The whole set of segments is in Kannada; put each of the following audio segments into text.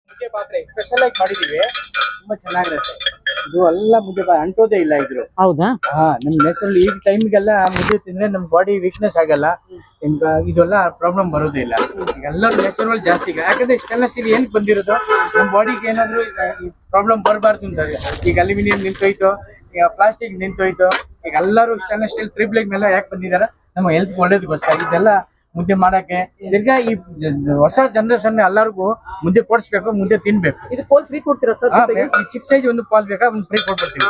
ಮುದ್ದೆ ಪಾತ್ರೆ ಸ್ಪೆಷಲ್ ಆಗಿ ಮಾಡಿದೀವಿ, ತುಂಬಾ ಚೆನ್ನಾಗಿರುತ್ತೆ. ಇದು ಎಲ್ಲ ಮುದ್ದೆ ಅಂಟೋದೇ ಇಲ್ಲ ಇದ್ರು. ಹೌದಾ? ನಮ್ ನ್ಯಾಚುರಲ್ ಈ ಟೈಮ್ಗೆಲ್ಲ ಮುದ್ದೆ ತಿಂದ್ರೆ ನಮ್ ಬಾಡಿ ವೀಕ್ನೆಸ್ ಆಗಲ್ಲ, ಇದೆಲ್ಲ ಪ್ರಾಬ್ಲಮ್ ಬರೋದೇ ಇಲ್ಲ. ಎಲ್ಲರೂ ನ್ಯಾಚುರಲ್ ಜಾಸ್ತಿ, ಯಾಕಂದ್ರೆ ಇಷ್ಟೆಲ್ಲ ಸ್ಟೀಲ್ ಏನ್ ಬಂದಿರೋದು ನಮ್ ಬಾಡಿಗೆ ಏನಾದ್ರು ಪ್ರಾಬ್ಲಮ್ ಬರಬಾರ್ದು ಅಂತ. ಈಗ ಅಲ್ಯೂಮಿನಿಯಂ ನಿಂತೋಯ್ತು, ಈಗ ಪ್ಲಾಸ್ಟಿಕ್ ನಿಂತೋಯ್ತು, ಈಗ ಎಲ್ಲರೂ ಇಷ್ಟೆಲ್ಲ ಸ್ಟೀಲ್ ಟ್ರಿಪ್ಲೆಗ್ ಮೇಲೆ ಯಾಕೆ ಬಂದಿದಾರೆ, ನಮ್ಮ ಹೆಲ್ತ್ ಒಳ್ಳೇದಕ್ಕೋಸ್ಕರ. ಇದೆಲ್ಲ ಮುದ್ದೆ ಮಾಡಕ್ಕೆ ತಿರ್ಗಾ ಈ ಹೊಸ ಜನರೇಷನ್ ಎಲ್ಲರಿಗೂ ಮುದ್ದೆ ಕೊಡಿಸ್ಬೇಕು, ಮುದ್ದೆ ತಿನ್ಬೇಕು. ಇದು ಪೋಲ್ ಫ್ರೀ ಕೊಡ್ತೀರಾ ಸರ್? ಚಿಕ್ಕ ಸೈಜ್ ಒಂದು ಪಾಲ್ ಬೇಕಾ ಒಂದು ಫ್ರೀ ಕೊಟ್ಬಿಡ್ತೀವಿ.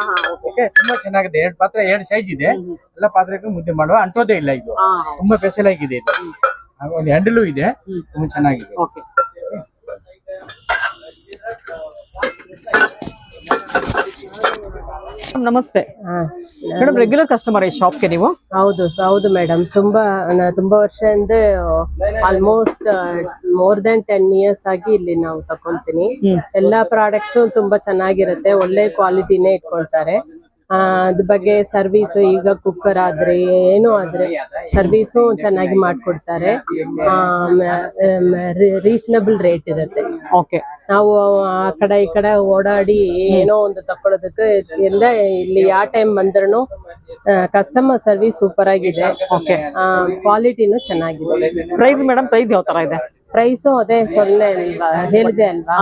ಓಕೆ, ತುಂಬಾ ಚೆನ್ನಾಗಿದೆ. 2 ಪಾತ್ರೆ 2 ಸೈಜ್ ಇದೆ, ಎಲ್ಲ ಪಾತ್ರೆಗೂ ಮುದ್ದೆ ಮಾಡುವ ಅಂಟೋದೇ ಇಲ್ಲ. ಇದು ತುಂಬಾ ಸ್ಪೆಷಲ್ ಆಗಿದೆ. ಇದು ಒಂದು ಹ್ಯಾಂಡಲು ಇದೆ, ತುಂಬಾ ಚೆನ್ನಾಗಿದೆ. ಓಕೆ, ನಮಸ್ತೆ ಮೇಡಮ್. ರೆಗ್ಯುಲರ್ ಕಸ್ಟಮರ್ ಈ ಶಾಪ್ಗೆ ನೀವು? ಹೌದು ಮೇಡಮ್. ತುಂಬಾ ವರ್ಷದಿಂದ ಆಲ್ಮೋಸ್ಟ್ ಮೋರ್ ದನ್ 10 years ಆಗಿ ಇಲ್ಲಿ ನಾವು ತಕೊಂತೀನಿ. ಎಲ್ಲಾ ಪ್ರಾಡಕ್ಟ್ಸ್ ತುಂಬಾ ಚೆನ್ನಾಗಿರುತ್ತೆ, ಒಳ್ಳೆ ಕ್ವಾಲಿಟಿನೇ ಇಟ್ಕೊಳ್ತಾರೆ. ಅದ್ರ ಬಗ್ಗೆ ಸರ್ವಿಸ್, ಈಗ ಕುಕ್ಕರ್ ಆದ್ರೆ ಏನೋ ಆದ್ರೆ ಸರ್ವಿಸು ಚೆನ್ನಾಗಿ ಮಾಡ್ಕೊಡ್ತಾರೆ. ರೀಸನಬಲ್ ರೇಟ್ ಇರುತ್ತೆ. ಓಕೆ, ನಾವು ಆ ಕಡೆ ಈ ಕಡೆ ಓಡಾಡಿ ಏನೋ ಒಂದು ತಕೊಳ್ಳೋದಕ್ಕೆ ಎಲ್ಲ ಇಲ್ಲಿ ಯಾವ ಟೈಮ್ ಬಂದ್ರೂ ಕಸ್ಟಮರ್ ಸರ್ವಿಸ್ ಸೂಪರ್ ಆಗಿದೆ. ಓಕೆ, ಕ್ವಾಲಿಟಿನೂ ಚೆನ್ನಾಗಿದೆ. ಪ್ರೈಸ್ ಮೇಡಮ್, ಪ್ರೈಸ್ ಯಾವ ತರ ಇದೆ? ಪ್ರೈಸು ಅದೇ ಸೊನ್ನೆ ಅಲ್ವಾ, ಹೇಳಿದೆ ಅಲ್ವಾ,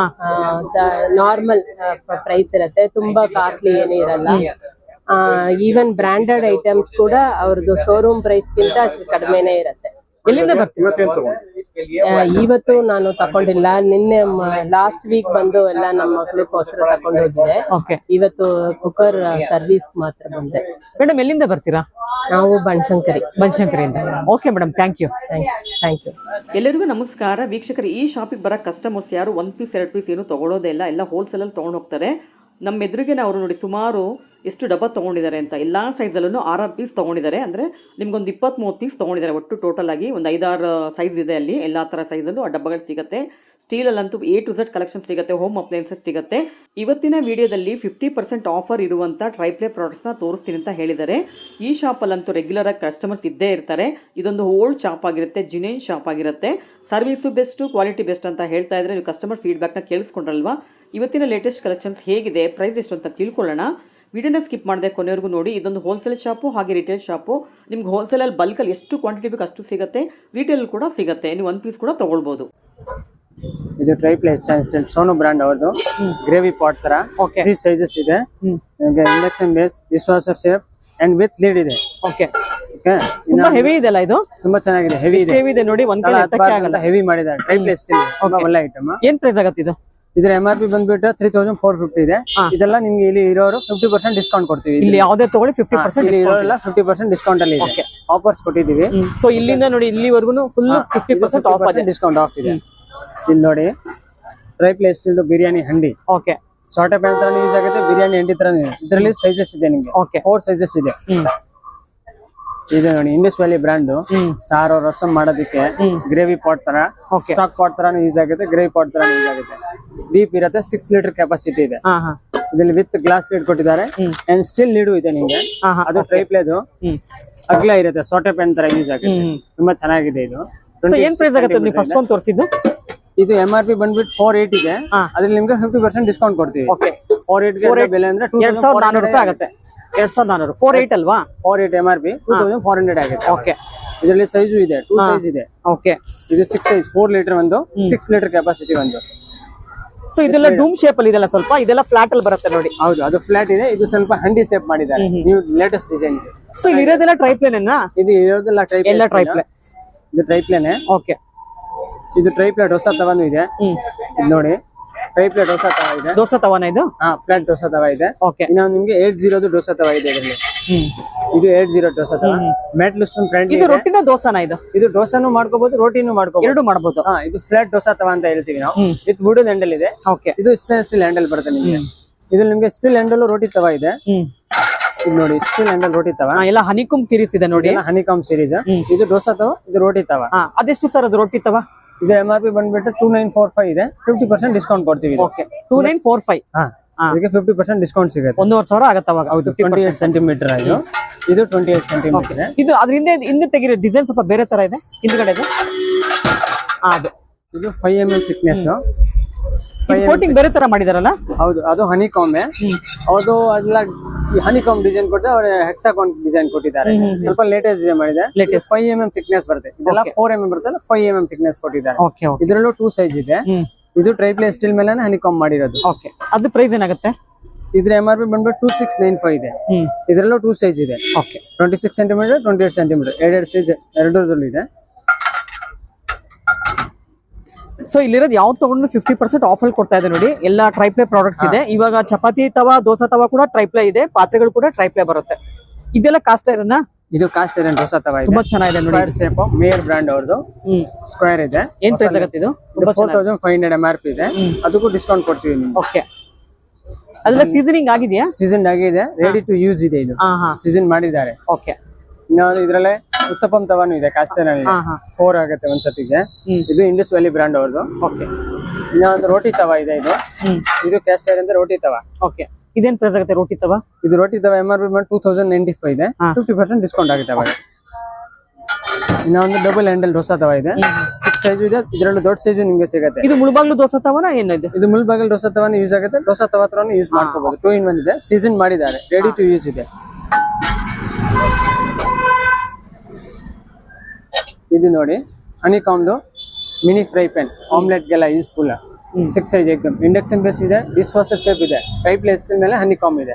ನಾರ್ಮಲ್ ಪ್ರೈಸ್ ಇರುತ್ತೆ, ತುಂಬಾ ಕಾಸ್ಟ್ಲಿ ಏನೂ ಇರಲ್ಲ. ಈವನ್ ಬ್ರಾಂಡೆಡ್ ಐಟಮ್ಸ್ ಕೂಡ ಅವ್ರದ್ದು ಶೋರೂಮ್ ಪ್ರೈಸ್ ಗಿಂತ ಕಡಿಮೆನೇ ಇರುತ್ತೆ. ಎಲ್ಲಿಂದ ಬರ್ತೀವಿ? ಇವತ್ತು ನಾನು ತಕೊಂಡಿಲ್ಲ, ನಿನ್ನೆ ಲಾಸ್ಟ್ ವೀಕ್ ಬಂದು ಎಲ್ಲ ನಮ್ಮ ಮಕ್ಳಿಗೋಸ್ಕರ ತಕೊಂಡು ಹೋಗಿದೆ. ಇವತ್ತು ಕುಕ್ಕರ್ ಸರ್ವಿಸ್ ಮಾತ್ರ ಬಂದೆ. ಮೇಡಮ್ ಎಲ್ಲಿಂದ ಬರ್ತೀರಾ? ನಾವು ಬನಶಂಕರಿಯಿಂದ. Okay madam, thank you. ಎಲ್ಲರಿಗೂ ನಮಸ್ಕಾರ ವೀಕ್ಷಕರು. ಈ ಶಾಪಿಗೆ ಬರೋ ಕಸ್ಟಮರ್ಸ್ ಯಾರು 1 ಪೀಸ್ 2 ಪೀಸ್ ಏನು ತೊಗೊಳೋದೇ ಇಲ್ಲ, ಎಲ್ಲ ಹೋಲ್ಸೇಲಲ್ಲಿ ತೊಗೊಂಡು ಹೋಗ್ತಾರೆ. ನಮ್ಮ ಎದುರಿಗೆ ಅವರು ನೋಡಿ ಸುಮಾರು ಎಷ್ಟು ಡಬ್ಬ ತೊಗೊಂಡಿದ್ದಾರೆ ಅಂತ. ಎಲ್ಲ ಸೈಜಲ್ಲೂ 6 ಪೀಸ್ ತೊಗೊಂಡಿದ್ದಾರೆ. ಅಂದರೆ ನಿಮ್ಗೊಂದು 20-30 ಪೀಸ್ ತೊಗೊಂಡಿದ್ದಾರೆ ಒಟ್ಟು. ಟೋಟಲ್ ಆಗಿ ಒಂದು 5-6 ಸೈಜ್ ಇದೆ ಅಲ್ಲಿ. ಎಲ್ಲ ಥರ ಸೈಜಲ್ಲೂ ಆ ಡಬ್ಬಗಳು ಸಿಗುತ್ತೆ. ಸ್ಟೀಲಲ್ಲಂತೂ A to Z ಕಲೆಕ್ಷನ್ ಸಿಗುತ್ತೆ, ಹೋಮ್ ಅಪ್ಲಯನ್ಸಸ್ ಸಿಗುತ್ತೆ. ಇವತ್ತಿನ ವಿಡಿಯೋದಲ್ಲಿ 50% ಆಫರ್ ಇರುವಂಥ ಟ್ರೈಪ್ಲೇ ಪ್ರಾಡಕ್ಟ್ಸ್ನ ತೋರಿಸ್ತೀನಿ ಅಂತ ಹೇಳಿದ್ದಾರೆ. ಈ ಶಾಪಲ್ಲಂತೂ ರೆಗ್ಯುಲರ್ ಆಗಿ ಕಸ್ಟಮರ್ಸ್ ಇದ್ದೇ ಇರ್ತಾರೆ. ಇದೊಂದು ಓಲ್ಡ್ ಶಾಪ್ ಆಗಿರುತ್ತೆ, ಜಿನೇನ್ ಶಾಪ್ ಆಗಿರುತ್ತೆ. ಸರ್ವಿಸು ಬೆಸ್ಟು, ಕ್ವಾಲಿಟಿ ಬೆಸ್ಟ್ ಅಂತ ಹೇಳ್ತಾ ಇದ್ರೆ ನೀವು ಕಸ್ಟಮರ್ ಫೀಡ್ಬ್ಯಾಕ್ನ ಕೇಳಿಸ್ಕೊಂಡ್ರಲ್ವಾ. ಇವತ್ತಿನ ಲೇಟೆಸ್ಟ್ ಕಲೆಕ್ಷನ್ಸ್ ಹೇಗಿದೆ, ಪ್ರೈಸ್ ಎಷ್ಟು ಅಂತ ತಿಳ್ಕೊಳ್ಳೋಣ. ವಿಡಿಯೋನ ಸ್ಕಿಪ್ ಮಾಡದೆ ಕೊನೆವರೆಗೂ ನೋಡಿ. ಇದೊಂದು ಹೋಲ್ಸೇಲ್ ಶಾಪು ಹಾಗೆ ರಿಟೇಲ್ ಶಾಪು. ನಿಮ್ಗೆ ಹೋಲ್ಸೇಲಲ್ಲಿ ಬಲ್ಕಲ್ಲಿ ಎಷ್ಟು ಕ್ವಾಂಟಿಟಿ ಬೇಕು ಅಷ್ಟು ಸಿಗುತ್ತೆ, ರಿಟೇಲ್ ಕೂಡ ಸಿಗುತ್ತೆ. ನೀವು 1 ಪೀಸ್ ಕೂಡ ತೊಗೊಳ್ಬೋದು. ಇದು ಟ್ರೈಪ್ಲೇ ಸ್ಟೈಲ್ ಸೋನು ಬ್ರಾಂಡ್ ಅವ್ರದ್ದು. ಗ್ರೇವಿ ಪಾಟ್ ತರ 3 ಸೈಜಸ್ ಇದೆ. Induction base, dishwasher safe and with lid ಇದೆ. ಓಕೆ, ತುಂಬಾ ಹೆವಿ ಇದೆ ಅಲ್ಲ ಇದು? ತುಂಬಾ ಚೆನ್ನಾಗಿದೆ, ಹೆವಿ ಇದೆ ನೋಡಿ. ಒಂದ್ ಕಡೆ ಎತ್ತಕ್ಕೆ ಆಗಲ್ಲ, ಹೆವಿ ಮಾಡಿದ್ದಾರೆ. ಟ್ರೈಪ್ಲೇ ಸ್ಟೈಲ್ ಒಳ್ಳೆ ಐಟಮ್. ಏನ್ ಪ್ರೈಸ್ ಆಗುತ್ತೆ ಇದು? ಇದ್ರ MRP ಬಂದ್ಬಿಟ್ಟು 3450 ಇದೆ. ಇದೆಲ್ಲ ನಿಮ್ಗೆ ಇಲ್ಲಿ ಇರೋರು 50% ಡಿಸ್ಕೌಂಟ್ ಕೊಡ್ತೀವಿ. ಇಲ್ಲಿ ಯಾವುದೇ ತಗೊಳ್ಳಿ 50% ಇರೋಲ್ಲ 50% ಡಿಸ್ಕೌಂಟ್ ಅಲ್ಲಿ ಇದೆ. ಆಫರ್ಸ್ ಕೊಟ್ಟಿದೀವಿ. ಸೊ ಇಲ್ಲಿಂದ ನೋಡಿ ಇಲ್ಲಿವರೆಗೂ ಫುಲ್ 50% ಆಫ್ ಇದೆ, ಡಿಸ್ಕೌಂಟ್ ಆಫ್ ಇದೆ. ಇಲ್ಲಿ ನೋಡಿ ಟ್ರೈಪ್ಲೇ ಸ್ಟೈಲ್ ಬಿರಿಯಾನಿ ಹಂಡಿ. ಓಕೆ, ಶಾರ್ಟ್ ಪ್ಯಾನ್ ತರ ಯೂಸ್ ಆಗುತ್ತೆ, ಬಿರಿಯಾನಿ ಹಂಡಿ ತರ. ಇದರಲ್ಲಿ ಸೈಜಸ್ ಇದೆ ನಿಮ್ಗೆ. 4 ಸೈಜಸ್ ಇದೆ. ಇದು ನೋಡಿ ಇಂಡಸ್ ವ್ಯಾಲಿ ಬ್ರಾಂಡ್. ಸಾರು ರಸಂ ಮಾಡೋದಕ್ಕೆ ಗ್ರೇವಿ ಪಾಟ್ ತರ, ಸ್ಟಾಕ್ ಪಾಟ್ ತರ ಯೂಸ್ ಆಗುತ್ತೆ, ಗ್ರೇವಿ ಪಾಟ್ ತರ ಯೂಸ್ ಆಗುತ್ತೆ. ಡೀಪ್ ಇರುತ್ತೆ, 6 ಲೀಟರ್ ಕೆಪಾಸಿಟಿ ಇದೆ. ಇದರಲ್ಲಿ ವಿತ್ ಗ್ಲಾಸ್ ಲೀಡ್ ಕೊಟ್ಟಿದ್ದಾರೆ ಅಂಡ್ ಸ್ಟಿಲ್ ಲೀಡು ಇದೆ ನಿಮ್ಗೆ. ಅದು ಟ್ರೈಪ್ಲೇದು ಅಗ್ಲ ಇರುತ್ತೆ, ಸೋಟೆ ಪ್ಯಾನ್ ತರ ಯೂಸ್ ಆಗುತ್ತೆ. ತುಂಬಾ ಚೆನ್ನಾಗಿದೆ ಇದು. ಏನ್ ಪ್ರೈಸ್ ಆಗುತ್ತೆ? ನೀವು ಫಸ್ಟ್ ಒಂದು ತೋರಿಸಿದ್ದು ಇದು MRP ಬಂದ್ಬಿಟ್ಟು 480 ಇದೆ. ಅದ್ರಲ್ಲಿ ನಿಮ್ಗೆ 50% ಡಿಸ್ಕೌಂಟ್ ಕೊಡ್ತೀವಿ. 480 ಬೆಲೆ ಅಂದ್ರೆ 2400 ರೂಪಾಯಿ ಆಗುತ್ತೆ. 2400 48 ಅಲ್ವಾ? 48 MRP 2400 ಆಗುತ್ತೆ. ಓಕೆ, ಇದರಲ್ಲಿ ಸೈಜು ಇದೆ, 2 ಸೈಜ್ ಇದೆ. ಓಕೆ, ಇದು 6 ಸೈಜ್, 4 ಲೀಟರ್ ಒಂದು, 6 ಲೀಟರ್ ಕೆಪಾಸಿಟಿ ಒಂದು. ಸೊ ಇದೆಲ್ಲ ಡೂಮ್ ಶೇಪ್ ಅಲ್ಲಿ ಇದೆಲ್ಲ, ಸ್ವಲ್ಪ ಇದೆಲ್ಲ ಫ್ಲಾಟ್ ಅಲ್ಲಿ ಬರುತ್ತೆ ನೋಡಿ. ಹೌದು, ಅದು ಫ್ಲಾಟ್ ಇದೆ. ಇದು ಸ್ವಲ್ಪ ಹಂಡಿ ಶೇಪ್ ಮಾಡಿದ್ದಾರೆ, ನೀವು ಲೇಟೆಸ್ಟ್ ಡಿಸೈನ್ ಇದೆ. ಸೊ ಇಲ್ಲಿ ಇರೋದೆಲ್ಲ ಟ್ರೈಪ್ಲೇನೇನಾ? ಇದು ಇರೋದೆಲ್ಲ ಎಲ್ಲ ಟ್ರೈಪ್ಲೇ. ಇದು ಟ್ರೈಪ್ಲೇನೆ. ಓಕೆ, ಇದು ಟ್ರೈಪ್ಲೇ ಹೊಸ ತವಾನು ಇದೆ. ಇದು ನೋಡಿ ಟ್ರೈಪ್ಲೇ ದೋಸಾ ತವಾ ಇದೆ. ದೋಸಾ ತವಾನ ಇದು? ಫ್ಲಾಟ್ ದೋಸಾ ತವಾ ಇದೆ. ಓಕೆ, ಇನ್ನೊಂದು ನಿಮಗೆ 80 ದೋಸಾ ತವಾ ಇದೆ ಇದರಲ್ಲಿ. ಇದು 80 ದೋಸಾ ತವಾ. ಮ್ಯಾಟ್ ಲುಸ್ಟನ್ ಬ್ರ್ಯಾಂಡ್. ಇದು ರೊಟ್ಟಿನ ದೋಸಾನ? ಇದು ದೋಸಾನು ಮಾಡ್ಕೋಬಹುದು, ರೋಟಿನೂ ಮಾಡ್ಕೋಬಹುದು, ಎರಡು ಮಾಡಬಹುದು. ಇದು ಫ್ಲಾಟ್ ದೋಸಾ ತವಾ ಅಂತ ಹೇಳ್ತೀವಿ ನಾವು. ವಿತ್ ವುಡನ್ ಹ್ಯಾಂಡಲ್ ಇದೆ. ಓಕೆ, ಇದು ಸ್ಟೇನ್ಲೆಸ್ ಸ್ಟೀಲ್ ಹ್ಯಾಂಡಲ್ ಬರುತ್ತೆ ನಿಮಗೆ. ಇದು ನಿಮಗೆ ಸ್ಟೀಲ್ ಹ್ಯಾಂಡಲ್ ರೋಟಿ ತವಾ ಇದೆ. ಇದು ನೋಡಿ ಸ್ಟೀಲ್ ಹ್ಯಾಂಡಲ್ ರೋಟಿ ತವಾ. ಎಲ್ಲ ಹನಿಕಮ್ ಸೀರೀಸ್ ಇದೆ ನೋಡಿ. ಹನಿಕಮ್ ಸೀರೀಸ್. ಇದು ದೋಸಾ ತವಾ, ಇದು ರೋಟಿ ತವಾ. ಅದೆಷ್ಟು ಸರ್ ಅದು ರೋಟಿ ತವಾ? ಇದು MRP ಬಂದ್ಬಿಟ್ಟು 2945 ಇದೆ. 50% ಡಿಸ್ಕೌಂಟ್ ಕೊಡ್ತೀವಿ. ಓಕೆ, 2945. ಇದಕ್ಕೆ 50% ಡಿಸ್ಕೌಂಟ್ ಸಿಗುತ್ತೆ. 1500 ಆಗುತ್ತೆ ಅವಾಗ. 28 ಸೆಂಟಿಮೀಟರ್ ಇದು 28 ಸೆಂಟಿಮೀಟರ್. ಇದು ಅದ್ರ ಹಿಂದೆ ತೆಗಿರೋ ಡಿಸೈನ್ ಸ್ವಲ್ಪ ಬೇರೆ ತರ ಇದೆ ಹಿಂದ್ಗಡೆ. ಅದು ಇದು 5 mm ಥಿಕ್ನೆಸ್. ಕೋಟಿಂಗ್ ಬೇರೆ ತರ ಮಾಡಿದಾರಲ್ಲ. ಹೌದು, ಅದು ಹನಿ ಕಾಂಬೆ. ಅದು ಅದೆಲ್ಲ ಹನಿ ಕಾಂಬ್ ಡಿಸೈನ್ ಕೊಟ್ಟರೆ ಅವ್ರ ಹೆಕ್ಸಾಕಾನ್ ಡಿಸೈನ್ ಕೊಟ್ಟಿದ್ದಾರೆ. ಸ್ವಲ್ಪ ಲೇಟೆಸ್ಟ್ ಡಿಸೈನ್ ಮಾಡಿದೆ. 5mm ಥಿಕ್ನೆಸ್ ಬರುತ್ತೆ. ಇದೆಲ್ಲ 4mm ಬರುತ್ತೆ, 5mm ಥಿಕ್ನೆಸ್ ಕೊಟ್ಟಿದ್ದಾರೆ. Okay okay. ಇದರಲ್ಲೂ 2 ಸೈಜ್ ಇದೆ. ಇದು ಟ್ರೈಪ್ಲೇ ಸ್ಟೀಲ್ ಮೇಲೆ ಹನಿ ಕಾಂಬ್ ಮಾಡಿರೋದು. ಓಕೆ, ಅದು ಪ್ರೈಸ್ ಏನಾಗುತ್ತೆ? ಇದ್ರ MRP ಬಂದ್ಬಿಟ್ಟು 2695 ಇದೆ. ಇದರಲ್ಲೂ 2 ಸೈಜ್ ಇದೆ. ಓಕೆ, 26 ಸೆಂಟಿಮೀಟರ್, 28 ಸೆಂಟಿಮೀಟರ್, ಎರಡು ಸೈಜ್ ಎರಡರಲ್ಲೂ ಇದೆ. ಸೊ ಇಲ್ಲಿರೋದು ಯಾವ್ದು ತಗೊಂಡು 50% ಆಫ್ ಅಲ್ಲಿ ಕೊಡ್ತಾ ಇದೆ ನೋಡಿ. ಎಲ್ಲ ಟ್ರೈಪ್ಲೇ ಪ್ರಾಡಕ್ಟ್ಸ್ ಇದೆ. ಇವಾಗ ಚಪಾತಿ ತವಾ, ದೋಸಾ ತವಾ ಕೂಡ ಟ್ರೈಪ್ಲೇ ಇದೆ, ಪಾತ್ರೆಗಳು ಕೂಡ ಟ್ರೈಪ್ಲೇ ಬರುತ್ತೆ. ಇದೆಲ್ಲ ಕಾಸ್ಟ್ ಐರನ್. ಇದು ಕಾಸ್ಟ್ ಐರನ್ ದೋಸಾ ತವಾ ಇದೆ, ತುಂಬಾ ಚೆನ್ನಾಗಿದೆ ನೋಡಿ. ಸ್ಕ್ವೇರ್ ಶೇಪ್, ಮೇಯರ್ ಬ್ರಾಂಡ್ ಅವ್ರದ್ದು ಸ್ಕ್ವೇರ್ ಇದೆ. ಏನ್ ಪ್ರೈಸ್ ಆಗುತ್ತೆ ಇದು? 4500 MRP ಇದೆ. ಅದಕ್ಕೂ ಡಿಸ್ಕೌಂಟ್ ಕೊಡ್ತೀವಿ ನಿಮ್ಗೆ. ಓಕೆ, ಅದೆಲ್ಲ ಸೀಸನಿಂಗ್ ಆಗಿದೆಯಾ? ಸೀಸನ್ ಆಗಿದೆ, ರೆಡಿ ಟು ಯೂಸ್ ಇದೆ. ಇದು ಸೀಸನ್ ಮಾಡಿದ್ದಾರೆ. ಓಕೆ, ಇನ್ನು ಇದ್ರಲ್ಲೇ ಉತ್ತಪಂ ತವಾನು ಇದೆ, ಕಾಸ್ಟ್ ಐರನ್ ಇದೆ. 4 ಆಗುತ್ತೆ ಒಂದ್ಸತಿಗೆ. ಇದು ಇಂಡಸ್ ವ್ಯಾಲಿ ಬ್ರಾಂಡ್ ಅವ್ರದ್ದು. ಓಕೆ, ಇನ್ನೊಂದು ರೋಟಿ ತವಾ ಇದೆ. ಇದು ಕ್ಯಾಸ್ಟ್ ಐರನ್ ರೋಟಿ ತವಾ. ಓಕೆ, ಇದೇನ್ ಪ್ರೈಸ್ ಆಗುತ್ತೆ ರೋಟಿ ತವಾ? ಇದು ರೋಟಿ ತವಾ MRP 2095 ಇದೆ. 50% ಡಿಸ್ಕೌಂಟ್ ಆಗುತ್ತೆ ಅವಾಗ. ಇನ್ನೊಂದು ಡಬಲ್ ಹ್ಯಾಂಡಲ್ ದೋಸಾ ತವಾ ಇದೆ, 6 ಸೈಜ್ ಇದೆ. ಇದರಲ್ಲೂ ದೊಡ್ಡ ಸೈಜ್ ನಿಮ್ಗೆ ಸಿಗುತ್ತೆ. ಇದು ಮುಳುಬಾಗ್ಲು ದೋಸಾ ತವಾನ ಏನಿದೆ? ಇದು ಮುಳ್ಬಾಗಲ್ ದೋಸಾ ತವಾನ ಯೂಸ್ ಆಗುತ್ತೆ. ದೋಸಾ ತವಾ ಹತ್ರನೂ ಯೂಸ್ ಮಾಡ್ಕೋಬಹುದು. 2 in 1 ಇದೆ. ಸೀಸನ್ ಮಾಡಿದ್ದಾರೆ, ರೆಡಿ ಟು ಯೂಸ್ ಇದೆ. ಇದು ನೋಡಿ, ಹನಿ ಕಾಮ್ದು ಮಿನಿ ಫ್ರೈ ಪ್ಯಾನ್, ಆಮ್ಲೆಟ್ಗೆಲ್ಲ ಯೂಸ್ಫುಲ್. 6 ಸೈಜ್ ಎಕ್ದಮ್ ಇಂಡಕ್ಷನ್ ಬೇಸ್ ಇದೆ. ಡಿಶ್ ವಾಷರ್ ಶೇಪ್ ಇದೆ. ಟ್ರೈಪ್ಲೇ ಸ್ಟೀಲ್ ಮೇಲೆ ಹನಿ ಕಾಮ್ ಇದೆ.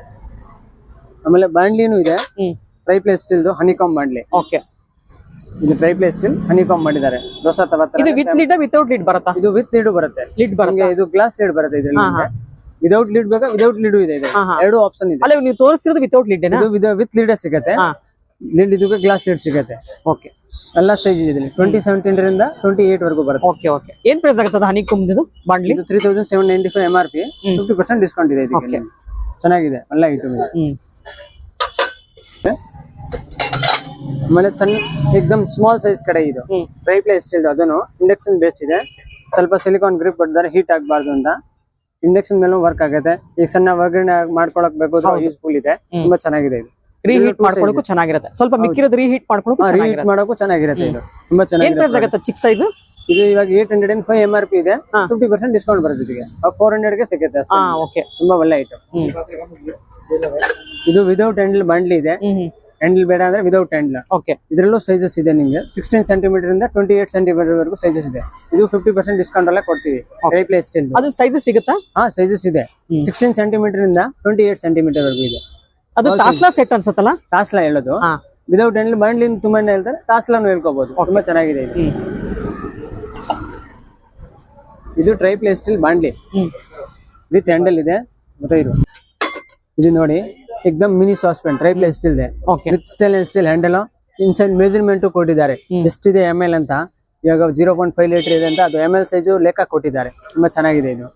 ಆಮೇಲೆ ಬಾಂಡ್ಲಿನೂ ಇದೆ, ಟ್ರೈಪ್ಲೇ ಸ್ಟೀಲ್ದು ಹನಿ ಕಾಮ್ ಬಾಂಡ್ಲಿ. ಓಕೆ, ಇದು ಟ್ರೈಪ್ಲೇ ಸ್ಟೀಲ್ ಹನಿ ಕಾಮ್ ಮಾಡಿದ್ದಾರೆ. ದೋಸಾ ತವಾ ಇದು ವಿತ್ ಲಿಡ್ ವಿತೌಟ್ ಲಿಡ್ ಬರುತ್ತಾ? ಇದು ವಿತ್ ಲಿಡ್ ಬರುತ್ತೆ. ಲಿಡ್ ಬರುತ್ತೆ. ಇದು ಗ್ಲಾಸ್ ಲಿಡ್ ಬರುತ್ತೆ. ಇದರಲ್ಲಿ ವಿದೌಟ್ ಲಿಡ್ ಬೇಕಾ? ವಿದೌಟ್ ಲಿಡ್ ಇದೆ. ಎರಡು ಆಪ್ಷನ್ ಇದೆ. ಅಲ್ಲ, ನೀವು ತೋರಿಸಿರೋದು ವಿತೌಟ್ ಲಿಡ್ ಏನಾ? ಇದು ವಿತ್ ಲಿಡ್ ಸಿಗುತ್ತೆ. ಲಿಡ್ ಇದಕ್ಕೆ ಗ್ಲಾಸ್ ಲಿಡ್ ಸಿಗುತ್ತೆ. ಓಕೆ, ಎಲ್ಲ ಸೈಜ್ ಇದೆ. 2017 ರಿಂದ 28 ವರೆಗೂ ಬರುತ್ತೆ. Okay okay. ಏನ್ ಪ್ರೈಸ್ ಆಗುತ್ತೆ ಹನಿ ಕುಂಬದು ಬಾಂಡ್ಲಿ? ಇದು 3795 MRP, 50% ಡಿಸ್ಕೌಂಟ್ ಇದೆ ಇದಕ್ಕೆ. ಚೆನ್ನಾಗಿದೆ, ಒಳ್ಳೆ ಐಟಮ್ ಇದೆ. ಆಮೇಲೆ ಏಕದಮ್ ಸ್ಮಾಲ್ ಸೈಜ್ ಕಡೆ ಇದು ಟ್ರೈಪ್ಲೇ ಸ್ಟೀಲ್, ಅದನ್ನು ಇಂಡಕ್ಷನ್ ಬೇಸ್ ಇದೆ. ಸ್ವಲ್ಪ ಸಿಲಿಕಾನ್ ಗ್ರಿಪ್ ಬಡ್ತಾರೆ, ಹೀಟ್ ಆಗಬಾರ್ದು ಅಂತ. ಇಂಡಕ್ಷನ್ ಮೇಲೂ ವರ್ಕ್ ಆಗುತ್ತೆ. ಈಗ ಸಣ್ಣ ಒಗ್ಗರಣೆ ಮಾಡ್ಕೊಳಕ್ ಬೇಕು, ಯೂಸ್ಫುಲ್ ಇದೆ. ತುಂಬಾ ಚೆನ್ನಾಗಿದೆ. ಇದು ರೀಹೀಟ್ ಮಾಡ್ಕೊಳ್ಳೋಕು ಚೆನ್ನಾಗಿರುತ್ತೆ. ಸ್ವಲ್ಪ ಮಿಕ್ಕಿರೋದು ರೀಹೀಟ್ ಮಾಡ್ಕೊಳ್ಳೋಕು ರೀಹೀಟ್ ಮಾಡೋಕು ಚೆನ್ನಾಗಿರುತ್ತೆ. ಇದು ತುಂಬಾ ಏನ್ ಚೆನ್ನಾಗಿದೆ. ಪ್ರೈಸ್ ಆಗುತ್ತೆ ಚಿಕ್ಕ ಸೈಜ್? ಇದು ಇವಾಗ 805 MRP ಇದೆ. 50% ಡಿಸ್ಕೌಂಟ್ ಬರುತ್ತೆ. ಇದಕ್ಕೆ 400 ಗೆ ಸಿಗುತ್ತೆ ಅಷ್ಟೇ. ಓಕೆ, ತುಂಬಾ ಒಳ್ಳೆ ಐಟಮ್. ಇದು ವಿದೌಟ್ ಹ್ಯಾಂಡಲ್ ಬಾಂಡ್ಲಿ ಇದೆ. ಹ್ಯಾಂಡಲ್ ಬೇಡ ಅಂದ್ರೆ ವಿದೌಟ್ ಹ್ಯಾಂಡಲ್. ಓಕೆ, ಇದರಲ್ಲೂ ಸೈಜಸ್ ಇದೆ ನಿಮಗೆ. 16 ಸೆಂಟಿಮೀಟರ್ ಇಂದ 28 ಸೆಂಟಿಮೀಟರ್ ವರೆಗೂ ಸೈಜಸ್ ಇದೆ. ಇದು 50% ಡಿಸ್ಕೌಂಟ್ ಅಲ್ಲೇ ಕೊಡ್ತೀವಿ. ಟ್ರೈಪ್ಲೇ ಸ್ಟೀಲ್ ಅದು ಸೈಜಸ್ ಸಿಗುತ್ತಾ? ಸೈಜಸ್ ಇದೆ. 16 ಸೆಂಟಿಮೀಟರ್ ಇಂದ 28 ಸೆಂಟಿಮೀಟರ್ ವರೆಗೂ ಇದೆ. ಅದು ತಾಸ್ಲಾ ಸೆಟ್ ಅನ್ಸುತ್ತಲ್ಲ? ತಾಸ್ಲಾ ಹೇಳೋದು. ವಿದೌಟ್ ಹ್ಯಾಂಡಲ್ ಬಾಂಡ್ಲಿ ತುಂಬಾ ಹೇಳ್ತಾರೆ, ತಾಸ್ಲಾನು ಹೇಳ್ಕೋಬಹುದು. ತುಂಬಾ ಚೆನ್ನಾಗಿದೆ ಇದು. ಇದು ಟ್ರೈಪ್ಲೇ ಸ್ಟೀಲ್ ಬಾಂಡ್ಲಿ ವಿತ್ ಹ್ಯಾಂಡಲ್ ಇದೆ. ಮತ್ತೆ ಇದು ನೋಡಿ, ಏಕದಮ್ ಮಿನಿ ಸಾಸ್ ಪ್ಯಾನ್, ಟ್ರೈಪ್ಲೇ ಸ್ಟೀಲ್ ಇದೆ. With stainless steel handle. Inside measurement ಕೊಟ್ಟಿದ್ದಾರೆ, ಎಷ್ಟಿದೆ ML ಅಂತ. ಇವಾಗ 0.5 ಲೀಟರ್ ಇದೆ ಅಂತ, ಅದು ML ಸೈಜ್ ಲೆಕ್ಕ ಕೊಟ್ಟಿದ್ದಾರೆ. ತುಂಬಾ ಚೆನ್ನಾಗಿದೆ ಇದು.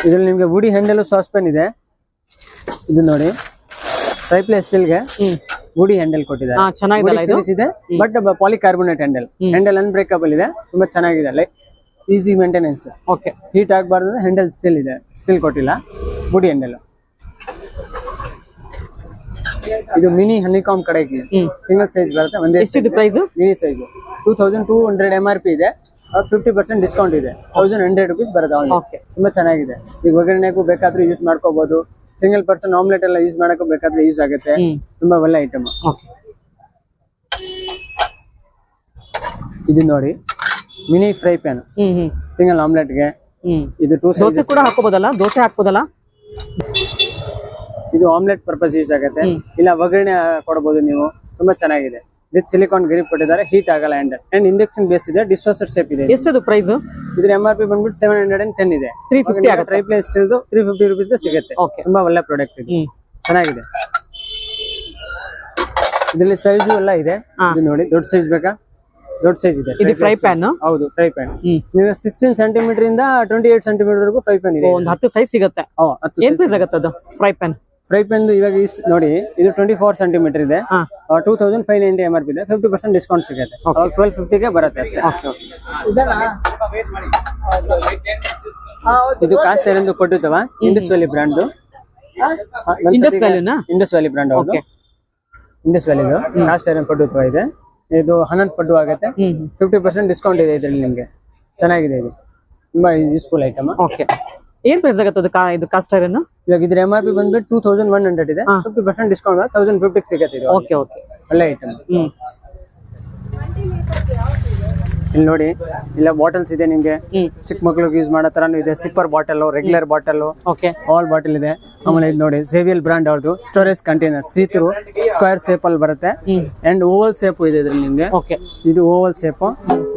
ಇದ್ರಲ್ಲಿ ನಿಮ್ಗೆ ವುಡಿ ಹ್ಯಾಂಡಲ್ ಸಾಸ್ ಪ್ಯಾನ್ ಇದೆ. ಇದು ನೋಡಿ, ಟ್ರೈಪ್ಲೇ ಸ್ಟೀಲ್ಗೆ ವುಡಿ ಹ್ಯಾಂಡಲ್ ಕೊಟ್ಟಿದ್ದಾರೆ. ಇದೆ, ಬಟ್ ಪಾಲಿಕಾರ್ಬೋನೇಟ್ ಹ್ಯಾಂಡಲ್ ಅನ್ಬ್ರೇಕಬಲ್ ಇದೆ. ತುಂಬಾ ಚೆನ್ನಾಗಿದೆ, like easy maintenance. Okay, heat ಆಗಬಾರ್ದು. ಹ್ಯಾಂಡಲ್ ಸ್ಟೀಲ್ ಇದೆ, ಸ್ಟೀಲ್ ಕೊಟ್ಟಿಲ್ಲ, ವುಡಿ ಹ್ಯಾಂಡಲ್. ಇದು ಮಿನಿ ಹನಿಕಾಮ್ ಕಡೆಗೆ ಸಿಂಗಲ್ ಸೈಜ್ ಬರುತ್ತೆ. ಒಂದೇ ಎಷ್ಟಿದೆ ಪ್ರೈಸ್? ಮಿನಿ ಸೈಜ್ 2200 MRP ಇದೆ. 50% ಡಿಸ್ಕೌಂಟ್ ಇದೆ. 1100 rupees ಬರುತ್ತೆ. ತುಂಬಾ ಚೆನ್ನಾಗಿದೆ. ಈಗ ಒಗ್ಗರಣೆಗೂ ಬೇಕಾದ್ರೆ ಯೂಸ್ ಮಾಡ್ಕೋಬಹುದು. ಸಿಂಗಲ್ ಪರ್ಸನ್ ಆಮ್ಲೆಟ್ ಎಲ್ಲ ಯೂಸ್ ಮಾಡಕ್ಕೂ ಬೇಕಾದ್ರೆ ಯೂಸ್ ಆಗುತ್ತೆ. ತುಂಬಾ ಒಳ್ಳೆ ಐಟಮ್. ಇದು ನೋಡಿ, ಮಿನಿ ಫ್ರೈ ಪ್ಯಾನ್, ಸಿಂಗಲ್ ಆಮ್ಲೆಟ್ಗೆ. ಇದು 2 ದೋಸೆ ಕೂಡ ಹಾಕೋಬಹುದಲ್ಲ? ದೋಸೆ ಹಾಕ್ಬೋದಲ್ಲ? ಇದು ಆಮ್ಲೆಟ್ ಪರ್ಪಸ್ ಯೂಸ್ ಆಗುತ್ತೆ. ಇಲ್ಲ ಒಗ್ಗರಣೆ ಕೊಡಬಹುದು ನೀವು. ತುಂಬಾ ಚೆನ್ನಾಗಿದೆ. ವಿತ್ ಸಿಲಿಕಾನ್ ಗ್ರಿಪ್ ಕೊಟ್ಟಿದ್ದಾರೆ, ಹೀಟ್ ಆಗಲ್ಲ ಹ್ಯಾಂಡಲ್. ಅಂಡ್ ಇಂಡಕ್ಷನ್ ಬೇಸ್ ಇದೆ, ಡಿಶ್ ವಾಷರ್ ಶೇಪ್ ಇದೆ. ಎಷ್ಟದು ಪ್ರೈಸ್? ಇದ್ರ MRP ಬಂದ್ಬಿಟ್ಟು 710 ಇದೆ. 350 ಆಗುತ್ತೆ. ಟ್ರೈಪ್ಲೇ ಸ್ಟೀಲ್ 350 rupees ಗೆ ಸಿಗುತ್ತೆ. ತುಂಬಾ ಒಳ್ಳೆ ಪ್ರಾಡಕ್ಟ್ ಇದು. ಚೆನ್ನಾಗಿದೆ. ಇದರಲ್ಲಿ ಸೈಜ್ ಎಲ್ಲ ಇದೆ. ಇದು ನೋಡಿ, ದೊಡ್ಡ ಸೈಜ್ ಬೇಕಾ? ದೊಡ್ಡ ಸೈಜ್ ಇದೆ. ಇದು ಫ್ರೈ ಪ್ಯಾನ್? ಹೌದು, ಫ್ರೈ ಪ್ಯಾನ್. ನೀವು 16 ಸೆಂಟಿಮೀಟರ್ ಇಂದ 28 ಸೆಂಟಿಮೀಟರ್ ವರೆಗೂ ಫ್ರೈ ಪ್ಯಾನ್ ಇದೆ. ಒಂದು 10 ಸೈಜ್ ಸಿಗುತ್ತೆ. ಏನ್ ಪ್ರೈಸ್ ಆಗುತ್ತೆ ಅದು ಫ್ರೈ ಪ್ಯಾನ್? ಫ್ರೈ ಪ್ಯಾನ್ ಇವಾಗ ನೋಡಿ, ಇದು 24 ಸೆಂಟಿಮೀಟರ್ ಇದೆ. 2590 MRP ಇದೆ. 50% ಡಿಸ್ಕೌಂಟ್ ಸಿಗುತ್ತೆ. 1250 ಗೆ ಬರುತ್ತೆ ಅಷ್ಟೇ. ಇದು ಕಾಸ್ಟ್ ಐರನ್ ಕೊಟ್ಟಿರ್ತವ, Indus Valley brand. Indus Valley brand ಹೌದು. ಇಂಡಸ್ ವ್ಯಾಲಿ ಕಾಸ್ಟ್ ಐರನ್ ಕೊಟ್ಟಿರ್ತವ ಇದೆ. ಇದು 11 ಪಟ್ಟು ಆಗುತ್ತೆ. 50% ಡಿಸ್ಕೌಂಟ್ ಇದೆ ಇದರಲ್ಲಿ ನಿಮ್ಗೆ. ಚೆನ್ನಾಗಿದೆ ಇದು, ತುಂಬಾ ಯೂಸ್ಫುಲ್ ಐಟಮ್. ಓಕೆ. ಏನ್ ಪ್ರೈಸ್ ಆಗತ್ತೆ ಅದು ಇದು ಕಾಸ್ಟ್ ಐರನ್? ಇವಾಗ ಇದ್ರ MRP ಬಂದ್ಬಿಟ್ಟು 2100 ಇದೆ. 50% ಡಿಸ್ಕೌಂಟ್ 1050 ಸಿಗುತ್ತೆ ಇದು. ಓಕೆ ಓಕೆ, ಒಳ್ಳೆ ಐಟಮ್. ಇಲ್ಲಿ ನೋಡಿ, ಇಲ್ಲ ಬಾಟಲ್ಸ್ ಇದೆ ನಿಮ್ಗೆ, ಚಿಕ್ಕ ಮಕ್ಳಿಗೆ ಯೂಸ್ ಮಾಡೋ ತರಾನು ಇದೆ. Sipper bottle, regular bottle, okay, all bottle ಇದೆ. ಆಮೇಲೆ ಇದು ನೋಡಿ, ಸೇವಿಯಲ್ ಬ್ರಾಂಡ್ ಅವ್ರದ್ದು ಸ್ಟೋರೇಜ್ ಕಂಟೈನರ್, ಸೀತ್ರು ಸ್ಕ್ವೇರ್ ಶೇಪ್ ಅಲ್ಲಿ ಬರುತ್ತೆ ಅಂಡ್ ಓವಲ್ ಶೇಪ್ ಇದೆ ಇದ್ರಲ್ಲಿ ನಿಮ್ಗೆ. ಓಕೆ, ಇದು ಓವಲ್ ಶೇಪ್,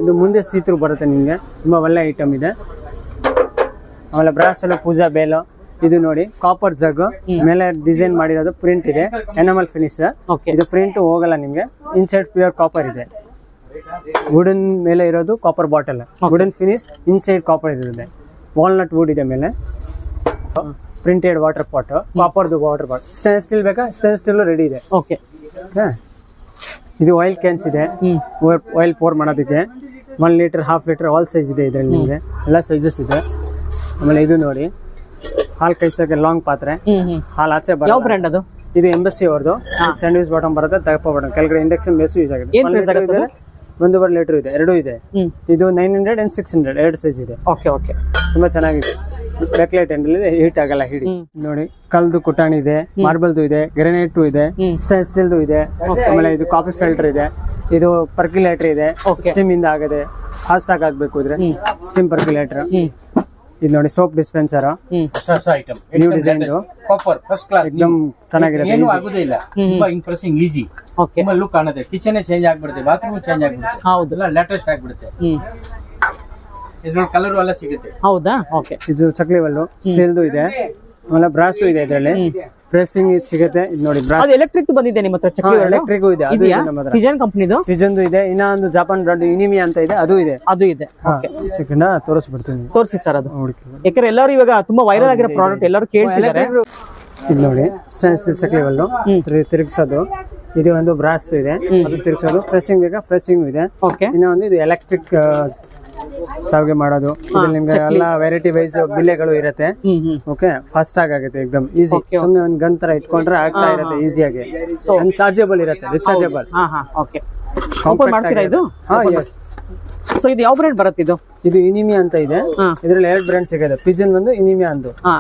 ಇದು ಮುಂದೆ ಸೀತ್ರು ಬರುತ್ತೆ ನಿಮ್ಗೆ. ತುಂಬಾ ಒಳ್ಳೆ ಐಟಮ್ ಇದೆ. ಆಮೇಲೆ ಬ್ರಾಸ್ ಅಲ್ಲಿ ಪೂಜಾ ಬೇಲು, ಇದು ನೋಡಿ ಕಾಪರ್ ಜಗ್ ಮೇಲೆ ಡಿಸೈನ್ ಮಾಡಿರೋದು, ಪ್ರಿಂಟ್ ಇದೆ, ಎನಾಮಲ್ ಫಿನಿಶ್. ಇದು ಪ್ರಿಂಟ್ ಹೋಗಲ್ಲ ನಿಮ್ಗೆ. ಇನ್ಸೈಡ್ ಪ್ಯೂರ್ ಕಾಪರ್ ಇದೆ. ವುಡನ್ ಮೇಲೆ ಇರೋದು copper bottle, wooden finish, inside copper ಇದೆ. ವಾಲ್ನಟ್ ವುಡ್ ಇದೆ ಮೇಲೆ. ಪ್ರಿಂಟೆಡ್ ವಾಟರ್ ಪಾಟ್, ಕಾಪರ್ದು ವಾಟರ್ ಪಾಟ್. ಸ್ಟೇನ್ಲೆಸ್ ಸ್ಟೀಲ್ ಬೇಕಾ? ಸ್ಟೇನ್ಲೆಸ್ ಸ್ಟೀಲ್ ರೆಡಿ ಇದೆ. ಓಕೆ, ಇದು ಆಯಿಲ್ ಕ್ಯಾನ್ಸ್ ಇದೆ, ಆಯಿಲ್ ಪೋರ್ ಮಾಡೋದಕ್ಕೆ. 1 ಲೀಟರ್, 1/2 ಲೀಟರ್ ಆಲ್ ಸೈಜ್ ಇದೆ ಇದರಲ್ಲಿ ನಿಮಗೆ, ಎಲ್ಲ ಸೈಜಸ್ ಇದೆ. ಆಮೇಲೆ ಇದು ನೋಡಿ, ಹಾಲು ಕಾಯಿಸೋಕೆ ಲಾಂಗ್ ಪಾತ್ರೆ, ಹಾಲು ಆಚೆ ಯಾವ ಬರೋ. ಬ್ರ್ಯಾಂಡ್ ಅದು? ಇದು ಎಂಬಸಿ ಅವ್ರದ್ದು. ಸ್ಯಾಂಡ್ವಿಚ್ ಬಾಟಮ್ ಬರುತ್ತೆ, ತಗಪ ಬಾಟಮ್ ಕೆಳಗಡೆ ಇಂಡಕ್ಷನ್ ಬೇಸು ಯೂಸ್ ಆಗುತ್ತೆ. 1.5 ಲೀಟರ್ ಇದೆ, ಎರಡು ಇದೆ. ಇದು 900 and 600 ಎರಡು ಸೈಜ್ ಇದೆ. ಓಕೆ ಓಕೆ, ತುಂಬಾ ಚೆನ್ನಾಗಿದೆ. ಬ್ಯಾಕ್ಲೈಟ್ ಹ್ಯಾಂಡಲ್ ಇದೆ, ಹೀಟ್ ಆಗಲ್ಲ ಹಿಡಿ. ನೋಡಿ, ಕಲ್ದು ಕುಟಾಣಿ ಇದೆ, ಮಾರ್ಬಲ್ದು ಇದೆ, ಗ್ರೆನೈಟ್ ಇದೆ, ಸ್ಟೇನ್ಲೆಸ್ ಸ್ಟೀಲ್ದು ಇದೆ. ಆಮೇಲೆ ಇದು ಕಾಫಿ ಫಿಲ್ಟರ್ ಇದೆ, ಇದು ಪರ್ಕ್ಯುಲೇಟರ್ ಇದೆ, ಸ್ಟೀಮ್ ಇಂದ ಆಗದೆ ಫಾಸ್ಟ್ ಆಗಿ ಆಗ್ಬೇಕು ಇದ್ರೆ ಸ್ಟೀಮ್ ಪರ್ಕ್ಯುಲೇಟರ್. ಇದು ನೋಡಿ, ಸೋಪ್ ಡಿಸ್ಪೆನ್ಸರ್, ಹೊಸ item, new design, copper first class, एकदम ಚೆನ್ನಾಗಿರುತ್ತೆ. ಏನು ಆಗುದೇ ಇಲ್ಲ, ತುಂಬಾ ಇಂಪ್ರೆಸಿಂಗ್, ಈಸಿ, ಓಕೆ, ತುಂಬಾ ಲುಕ್ ಕಾಣುತ್ತೆ. ಕಿಚನ್ ಚೇಂಜ್ ಆಗ್ಬಿಡುತ್ತೆ, ಬಾತ್ರೂಮ್ ಚೇಂಜ್ ಆಗ್ಬಿಡುತ್ತೆ. ಹೌದು, ಎಲ್ಲ ಲೇಟೆಸ್ಟ್ ಆಗ್ಬಿಡುತ್ತೆ. ಇದ್ರೊಳಗೆ ಕಲರ್ ಎಲ್ಲ ಸಿಗುತ್ತೆ. ಹೌದಾ? ಓಕೆ, ಇದು ಚಕ್ಲಿ ವಲ್ಲು ಸ್ಟೀಲ್ದು ಇದೆ. ಆಮೇಲೆ ಬ್ರಾಸು ಇದೆ ಇದರಲ್ಲಿ, ಪ್ರೆಸ್ಸಿಂಗ್ ಇದು ಸಿಗುತ್ತೆ. ಇದು ನೋಡಿ, ಬ್ರಾಸ್ ಅದು ಎಲೆಕ್ಟ್ರಿಕ್ ಬಂದಿದೆ ನಿಮ್ಮ ಹತ್ರ? ಚಕ್ಲಿ ಎಲೆಕ್ಟ್ರಿಕ್ ಇದೆ, ಅದು ಇದೆ ನಮ್ಮ ಹತ್ರ. ಫಿಜನ್ ಕಂಪನಿದು. ಫಿಜನ್ದು ಇದೆ, ಇನ್ನೊಂದು ಜಾಪಾನ್ ಬ್ರಾಂಡ್ ಇನಿಮಿ ಅಂತ ಇದೆ, ಅದು ಇದೆ. ಅದು ಇದೆ. ಓಕೆ, ಸೆಕೆಂಡ್ ತೋರಿಸ್ಬಿಡ್ತೀನಿ, ತೋರಿಸಿ ಸರ್ ಅದು. ಹುಡುಕಿ. ಯಾಕಂದ್ರೆ ಎಲ್ಲರೂ ಇವಾಗ ತುಂಬಾ ವೈರಲ್ ಆಗಿರೋ ಪ್ರಾಡಕ್ಟ್ ಎಲ್ಲರೂ ಕೇಳ್ತಿದ್ದಾರೆ. ಇದು ನೋಡಿ, ಸ್ಟೇನ್ಲೆಸ್ ಸ್ಟೀಲ್ ಚಕ್ಲಿ ವಲ್ಲು ತಿರುಗಿಸೋದು. ಇದು ಒಂದು ಬ್ರಾಸ್ ಇದೆ, ಅದು ತಿರುಗಿಸೋದು. ಪ್ರೆಸ್ಸಿಂಗ್ ಬೇಕಾ? ಪ್ರೆಸ್ಸಿಂಗ್ ಇದೆ. ಓಕೆ, ಇನ್ನೊಂದು ಇದು ಎಲೆಕ್ಟ್ರಿಕ್ ಸಾವಿಗೆ ಮಾಡೋದು. ಇದ್ರಲ್ಲಿ ನಿಮ್ಗೆ ಎಲ್ಲ ವೆರೈಟಿ ವೈಸ್ ಬಿಲ್ಲೆಗಳು ಇರುತ್ತೆ. ಓಕೆ, ಫಾಸ್ಟ್ ಆಗುತ್ತೆ, ಎಕ್ದಮ್ ಈಸಿ. ಸುಮ್ಮನೆ ಒಂದು ಗನ್ ತರ ಇಟ್ಕೊಂಡ್ರೆ ಆಗ್ತಾ ಇರುತ್ತೆ ಈಸಿಯಾಗಿ. ಚಾರ್ಜಬಲ್ ಇರುತ್ತೆ, ರಿಚಾರ್ಜಬಲ್. ಹಾ ಹಾ, ಓಕೆ. ಓಪನ್ ಮಾಡ್ತೀರಾ ಇದು? ಹಾ, ಎಸ್. ಸೊ ಇದು ಯಾವ ಬ್ರ್ಯಾಂಡ್ ಬರುತ್ತೆ ಇದು? ಇದು ಇನಿಮಿ ಅಂತ ಇದೆ. ಇದ್ರಲ್ಲಿ 2 ಬ್ರ್ಯಾಂಡ್ ಸಿಗುತ್ತೆ, ಪಿಜನ್ ಒಂದು, ಇನಿಮಿ ಒಂದು. ಹಾ,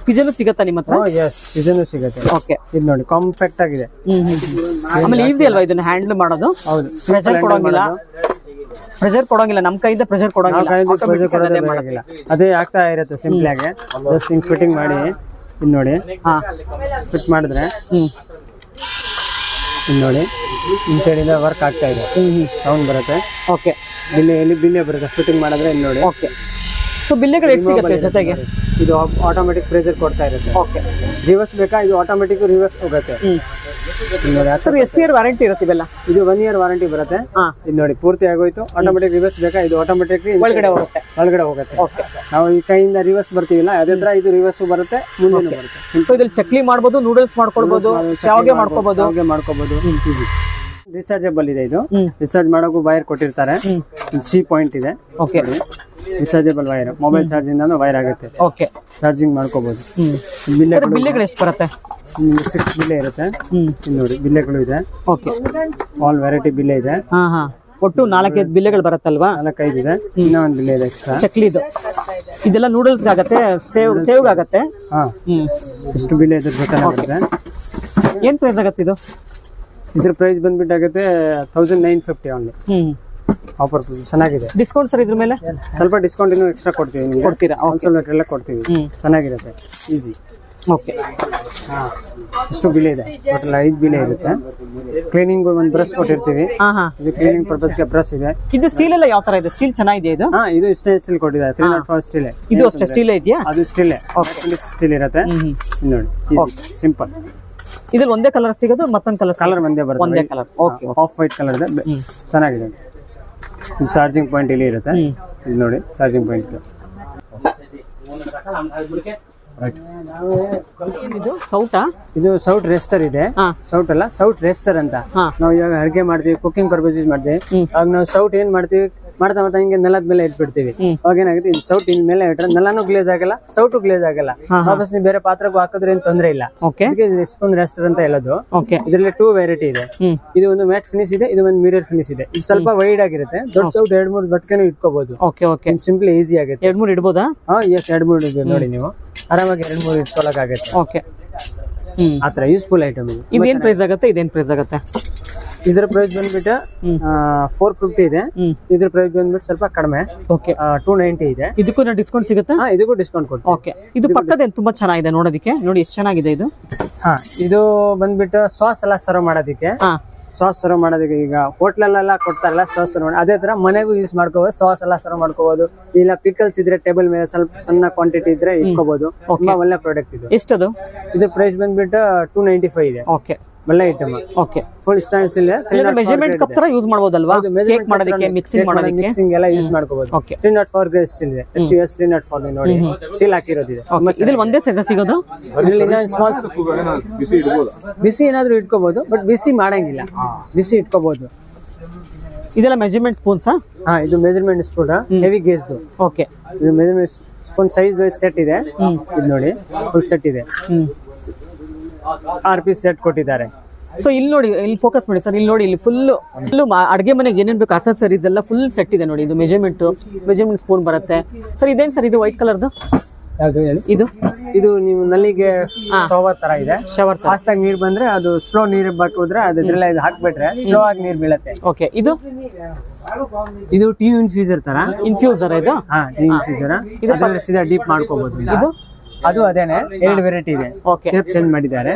ಪಿಜನ್ ಸಿಗತ್ತಾ ನಿಮ್ಮ ಹತ್ರ? ಎಸ್, ಪಿಜನ್ ಸಿಗುತ್ತೆ. ಓಕೆ, ಇದು ನೋಡಿ, ಕಾಂಪ್ಯಾಕ್ಟ್ ಆಗಿದೆ. ಆಮೇಲೆ ಈಸಿ ಅಲ್ವಾ ಇದನ್ನ ಹ್ಯಾಂಡಲ್ ಮಾಡೋದು? ಹೌದು, ಪ್ರೆಷರ್ ಕೊಡೋಂಗಿಲ್ಲ, ನಮ್ ಕೈಯಿಂದ ಪ್ರೆಷರ್ ಕೊಡೋಂಗಿಲ್ಲ. ಅದೇ ಆಗ್ತಾ ಇರುತ್ತೆ ಸಿಂಪಲ್ ಆಗಿ. ಜಸ್ಟ್ ಹಿಂಗ್ ಫಿಟ್ಟಿಂಗ್ ಮಾಡಿ, ಇದು ನೋಡಿ, ಫಿಟ್ ಮಾಡಿದ್ರೆ ಇದು ನೋಡಿ, ಇನ್ಸೈಡ್ ಇಂದ ವರ್ಕ್ ಆಗ್ತಾ ಇದೆ, ಸೌಂಡ್ ಬರುತ್ತೆ. ಓಕೆ, ಬಿಲ್ಲೆ ಬರುತ್ತೆ ಫಿಟ್ಟಿಂಗ್ ಮಾಡಿದ್ರೆ. ಇಲ್ಲಿ ನೋಡಿ. ಓಕೆ, ಸೊ ಬಿಲ್ಲೆಗಳು ಎಷ್ಟು ಸಿಗುತ್ತೆ ಜೊತೆಗೆ? ಇದು ಆಟೋಮೆಟಿಕ್ ಪ್ರೆಷರ್ ಕೊಡ್ತಾ ಇರುತ್ತೆ. ಓಕೆ, ರಿವರ್ಸ್ ಬೇಕಾ? ಇದು ಆಟೋಮೆಟಿಕ್ ರಿವರ್ಸ್ ಹೋಗುತ್ತೆ. ಸರ್ ಎಷ್ಟು ಇಯರ್ ವಾರಂಟಿ ಇರುತ್ತೆ ಇವೆಲ್ಲ? ಇದು 1 year ವಾರಂಟಿ ಬರುತ್ತೆ. ಇದು ನೋಡಿ, ಪೂರ್ತಿ ಆಗೋಯ್ತು. ಆಟೋಮೆಟಿಕ್ ರಿವರ್ಸ್ ಬೇಕಾ? ಇದು ಆಟೋಮೆಟಿಕ್ ಒಳಗಡೆ ಹೋಗುತ್ತೆ. ಓಕೆ, ನಾವು ಈ ಕೈಯಿಂದ ರಿವರ್ಸ್ ಬರ್ತೀವಿಲ್ಲ, ಅದೇ ತರ ಇದು ರಿವರ್ಸ್ ಬರುತ್ತೆ, ಮುಂದೆ ಬರುತ್ತೆ. ಸೊ ಇದ್ರಲ್ಲಿ ಚಕ್ಲಿ ಮಾಡ್ಬೋದು, ನೂಡಲ್ಸ್ ಮಾಡ್ಕೊಳ್ಬಹುದು, ಶಾವಿಗೆ ಮಾಡ್ಕೋಬಹುದು. ರಿಚಾರ್ಜಬಲ್ ಇದೆ ಇದು. ರಿಚಾರ್ಜ್ ಮಾಡೋಕ್ಕೂ ವೈರ್ ಕೊಟ್ಟಿರ್ತಾರೆ. ಸಿ ಪಾಯಿಂಟ್ ಇದೆ. Okay, rechargeable wire, mobile charge ಇಂದ ವೈರ್ ಆಗುತ್ತೆ. ಓಕೆ, ಚಾರ್ಜಿಂಗ್ ಮಾಡ್ಕೋಬಹುದು. ಬಿಲ್ಲೆಗಳು ಎಷ್ಟು ಬರುತ್ತೆ? 6 ಬಿಲ್ಲೆ ಇರುತ್ತೆ. ನೋಡಿ, ಬಿಲ್ಲೆಗಳು ಇದೆ. ಓಕೆ, ಆಲ್ ವೆರೈಟಿ ಬಿಲ್ಲೆ ಇದೆ. ಹಾ ಹಾ, ಒಟ್ಟು 4-5 ಬಿಲ್ಲೆಗಳು ಬರುತ್ತಲ್ವಾ? 4-5 ಇದೆ. ಇನ್ನೂ ಒಂದು ಬಿಲ್ಲೆ ಇದೆ ಎಕ್ಸ್ಟ್ರಾ. ಚಕ್ಲಿದು ಇದೆಲ್ಲ ನೂಡಲ್ಸ್ ಆಗತ್ತೆ, ಸೇವ್ ಆಗತ್ತೆ. ಹಾ, ಎಷ್ಟು ಬಿಲ್ಲೆ ಇದ್ರ ಜೊತೆ ಬರುತ್ತೆ. ಏನ್ ಪ್ರೈಸ್ ಆಗತ್ತೆ ಇದು? ಇದ್ರ ಪ್ರೈಸ್ ಬಂದ್ಬಿಟ್ಟಾಗುತ್ತೆ 1950 ಓನ್ಲಿ. ಆಫರ್ ಚೆನ್ನಾಗಿದೆ. ಡಿಸ್ಕೌಂಟ್ ಸರ್ ಇದ್ರ ಮೇಲೆ? ಸ್ವಲ್ಪ ಡಿಸ್ಕೌಂಟ್ ಇನ್ನೂ ಎಕ್ಸ್ಟ್ರಾ ಕೊಡ್ತೀವಿ ನಿಮಗೆ. ಕೊಡ್ತೀರಾ? ಹೋಲ್ಸೇಲ್ ಎಲ್ಲ ಕೊಡ್ತೀವಿ. ಚೆನ್ನಾಗಿರುತ್ತೆ, ಈಸಿ. ಓಕೆ, ಎಷ್ಟು ಬಿಲೆ ಇದೆ? ಟೋಟಲ್ 5 ಬಿಲೆ ಇರುತ್ತೆ. ಕ್ಲೀನಿಂಗ್ ಒಂದು ಬ್ರಷ್ ಕೊಟ್ಟಿರ್ತೀವಿ. ಇದು ಕ್ಲೀನಿಂಗ್ ಪರ್ಪಸ್ಗೆ ಬ್ರಷ್ ಇದೆ. ಇದು ಸ್ಟೀಲ್ ಎಲ್ಲ ಯಾವ ತರ ಇದೆ? ಸ್ಟೀಲ್ ಚೆನ್ನಾಗಿದೆ ಇದು? ಇದು ಸ್ಟೇನ್ಲೆಸ್ ಸ್ಟೀಲ್ ಕೊಟ್ಟಿದ್ದಾರೆ. 304 ಸ್ಟೀಲ್. ಇದು ಅಷ್ಟೇ ಸ್ಟೀಲ್ ಇದೆಯಾ? ಅದು ಸ್ಟೀಲ್ ಸ್ಟೀಲ್ ಇರುತ್ತೆ. ನೋಡಿ, ಸಿಂಪಲ್. ಇದ್ರಲ್ಲಿ ಒಂದೇ ಕಲರ್ ಸಿಗೋದು, ಮತ್ತೊಂದು ಕಲರ್ ಒಂದೇ ಬರುತ್ತೆ. ಒಂದೇ colour. Okay, of white colour ಇದೆ, ಚೆನ್ನಾಗಿದೆ. ಇದು ಚಾರ್ಜಿಂಗ್ ಪಾಯಿಂಟ್ ಇಲ್ಲಿ ಇರುತ್ತೆ. ಇದು ನೋಡಿ, ಚಾರ್ಜಿಂಗ್ ಪಾಯಿಂಟ್. ಇದು ಸೌಟಾ? ಇದು ಸೌಟ್ ರೆಸ್ಟರ್ ಇದೆ. ಸೌಟ್ ಅಲ್ಲ, ಸೌಟ್ ರೆಸ್ಟರ್ ಅಂತ. ನಾವು ಇವಾಗ ಅಡುಗೆ ಮಾಡ್ತೀವಿ, ಕುಕಿಂಗ್ ಪರ್ಪಸ್ ಯೂಸ್ ಮಾಡ್ತೀವಿ. ಆಗ ನಾವು ಸೌಟ್ ಏನ್ ಮಾಡ್ತೀವಿ, ಮಾಡ್ತಾ ಮಾಡ್ತಾ ಹಿಂಗೆ ನೆಲದ ಮೇಲೆ ಇಟ್ಬಿಡ್ತೀವಿ. ಅವಾಗ ಏನಾಗುತ್ತೆ ಇದು ಸೌಟ್ ಇನ್ ಮೇಲೆ ಇಟ್ರೆ ನೆಲನೂ ಗ್ಲೇಸ್ ಆಗಲ್ಲ, ಸೌಟು ಗ್ಲೇಸ್ ಆಗಲ್ಲ. ವಾಪಸ್ ನೀವು ಬೇರೆ ಪಾತ್ರೆಗೂ ಹಾಕಿದ್ರೆ ಏನ್ ತೊಂದ್ರೆ ಇಲ್ಲ. ಸ್ಪೂನ್ ರೆಸ್ಟರ್ ಅಂತ ಹೇಳೋದು. ಇದರಲ್ಲಿ 2 ವೆರೈಟಿ ಇದೆ. ಇದು ಒಂದು ಮ್ಯಾಟ್ ಫಿನಿಶ್ ಇದೆ, ಇದು ಒಂದು ಮಿರರ್ ಫಿನಿಶ್ ಇದೆ. ಇದು ಸ್ವಲ್ಪ ವೈಡ್ ಆಗಿರುತ್ತೆ. ದೊಡ್ಡ ಸೌಟ್ 2-3 ಬಟ್ಕೆನೂ ಇಟ್ಕೋಬಹುದು. ಸಿಂಪಲ್ ಈಸಿ ಆಗುತ್ತೆ. 2-3 ಇಡಬಹುದಾ? ಎಸ್ 2-3 ಇದೆ ನೋಡಿ, ನೀವು ಆರಾಮಾಗಿ 2-3 ಇಟ್ಕೊಳಕ್ ಆಗುತ್ತೆ. ಓಕೆ, ಆತರ ಯೂಸ್ಫುಲ್ ಐಟಮ್ ಇದು. ಇದೇನ್ ಪ್ರೈಸ್ ಆಗುತ್ತೆ? ಇದೇನ್ ಪ್ರೈಸ್ ಆಗುತ್ತೆ? ಇದ್ರ ಪ್ರೈಸ್ ಬಂದ್ಬಿಟ್ಟು 450 ಇದೆ. ಇದ್ರ ಪ್ರೈಸ್ ಬಂದ್ಬಿಟ್ಟು ಸ್ವಲ್ಪ ಕಡಿಮೆ, 290 ಇದೆ. ಇದಕ್ಕೂ ಡಿಸ್ಕೌಂಟ್ ಸಿಗುತ್ತೆ? ಇದಕ್ಕೂ ಡಿಸ್ಕೌಂಟ್ ಕೊಡ್ತೀವಿ. ಓಕೆ, ಇದು ಪಕ್ಕದೇನು ತುಂಬಾ ಚೆನ್ನಾಗಿದೆ ನೋಡೋದಕ್ಕೆ. ನೋಡಿ ಎಷ್ಟು ಚೆನ್ನಾಗಿದೆ ಇದು. ಇದು ಬಂದ್ಬಿಟ್ಟು ಸಾಸ್ ಎಲ್ಲ ಸರ್ವ್ ಮಾಡೋದಕ್ಕೆ. ಸಾಸ್ ಸರ್ವ್ ಮಾಡೋದಕ್ಕೆ ಈಗ ಹೋಟ್ಲಲ್ಲೆಲ್ಲ ಕೊಡ್ತಾರಲ್ಲ ಸಾಸ್ ಸರ್ವ್ ಮಾಡಿ, ಅದೇ ತರ ಮನೆಗೂ ಯೂಸ್ ಮಾಡ್ಕೋಬಹುದು. ಸಾಸ್ ಎಲ್ಲ ಸರ್ವ್ ಮಾಡ್ಕೋಬಹುದು. ಇಲ್ಲ ಪಿಕಲ್ಸ್ ಇದ್ರೆ ಟೇಬಲ್ ಮೇಲೆ ಸ್ವಲ್ಪ ಸಣ್ಣ ಕ್ವಾಂಟಿಟಿ ಇದ್ರೆ ಇಟ್ಕೋಬಹುದು. ತುಂಬಾ ಒಳ್ಳೆ ಪ್ರಾಡಕ್ಟ್ ಇದು. ಎಷ್ಟದು? ಇದು ಪ್ರೈಸ್ ಬಂದ್ಬಿಟ್ಟು 295 ಇದೆ. ಓಕೆ, ಒಳ್ಳೆ ಐಟಮ್. ಓಕೆ, ಫುಲ್ ಸ್ಟೈನ್ಸ್ ಇಲ್ಲ. ಮೆಜರ್ಮೆಂಟ್ ಕಪ್ ತರ ಯೂಸ್ ಮಾಡಬಹುದಲ್ವಾ? ಕೇಕ್ ಮಾಡೋದಕ್ಕೆ, ಮಿಕ್ಸಿಂಗ್ ಮಾಡೋದಕ್ಕೆ, ಮಿಕ್ಸಿಂಗ್ ಎಲ್ಲ ಯೂಸ್ ಮಾಡ್ಕೋಬಹುದು. ಓಕೆ, 304 ಗ್ರೇಡ್ ಸ್ಟೀಲ್ ಇದೆ. SUS 304 ನೋಡಿ, ಸೀಲ್ ಹಾಕಿರೋದು ಇದೆ. ಇದ್ರಲ್ಲಿ ಒಂದೇ ಸೈಜ್ ಸಿಗೋದು? ಸ್ಮಾಲ್ ಬಿಸಿ ಏನಾದ್ರೂ ಇಟ್ಕೋಬಹುದು, ಬಟ್ ಬಿಸಿ ಮಾಡಂಗಿಲ್ಲ. ಬಿಸಿ ಇಟ್ಕೋಬಹುದು. ಇದೆಲ್ಲ ಮೆಜರ್ಮೆಂಟ್ ಸ್ಪೂನ್ಸ್? ಇದು ಮೆಜರ್ಮೆಂಟ್ ಸ್ಪೂನ್, ಹೆವಿ ಗೇಜ್ದು. ಓಕೆ, ಇದು measurement spoon size wise set ಇದೆ. ಇದು ನೋಡಿ ಫುಲ್ ಸೆಟ್ ಇದೆ. 6 ಪೀಸ್ ಸೆಟ್ ಕೊಟ್ಟಿದ್ದಾರೆ. ಸೊ ಇಲ್ಲಿ ನೋಡಿ, ಇಲ್ಲಿ ಫೋಕಸ್ ಮಾಡಿ ಸರ್. ಇಲ್ಲಿ ನೋಡಿ, ಇಲ್ಲಿ ಫುಲ್ ಅಡಿಗೆ ಮನೆಗೆ ಏನೇನ್ ಬೇಕು ಅಸೆಸರೀಸ್ ಎಲ್ಲ ಫುಲ್ ಸೆಟ್ ಇದೆ ನೋಡಿ. ಇದು ಮೆಜರ್ಮೆಂಟ್ ಸ್ಪೂನ್ ಬರುತ್ತೆ ಸರ್. ಇದೇನ್ ಸರ್ ಇದು ವೈಟ್ ಕಲರ್ದು? ಯಾವ್ದು ಹೇಳಿ? ಇದು ನೀವು ನಲ್ಲಿಗೆ ಶವರ್ ತರ ಇದೆ. ಶವರ್ ಫಾಸ್ಟ್ ಆಗಿ ನೀರ್ ಬಂದ್ರೆ ಅದು ಸ್ಲೋ ನೀರ್ ಹಾಕಿದ್ರೆ ಅದ್ರೆಲ್ಲ ಇದು ಹಾಕ್ಬಿಟ್ರೆ ಸ್ಲೋ ಆಗಿ ನೀರ್ ಬೀಳತ್ತೆ. ಓಕೆ, ಇದು ಟೀ ಇನ್ಫ್ಯೂಸರ್ ತರ. ಇನ್ಫ್ಯೂಸರ್ ಇದು? ಟೀ ಇನ್ಫ್ಯೂಸರ್. ಇದು ಸೀದಾ ಡೀಪ್ ಮಾಡ್ಕೋಬಹುದು. ಇದು ಅದು ಅದೇನೆ 2 ವೆರೈಟಿ ಇದೆ. ಶೇಪ್ ಚೇಂಜ್ ಮಾಡಿದ್ದಾರೆ.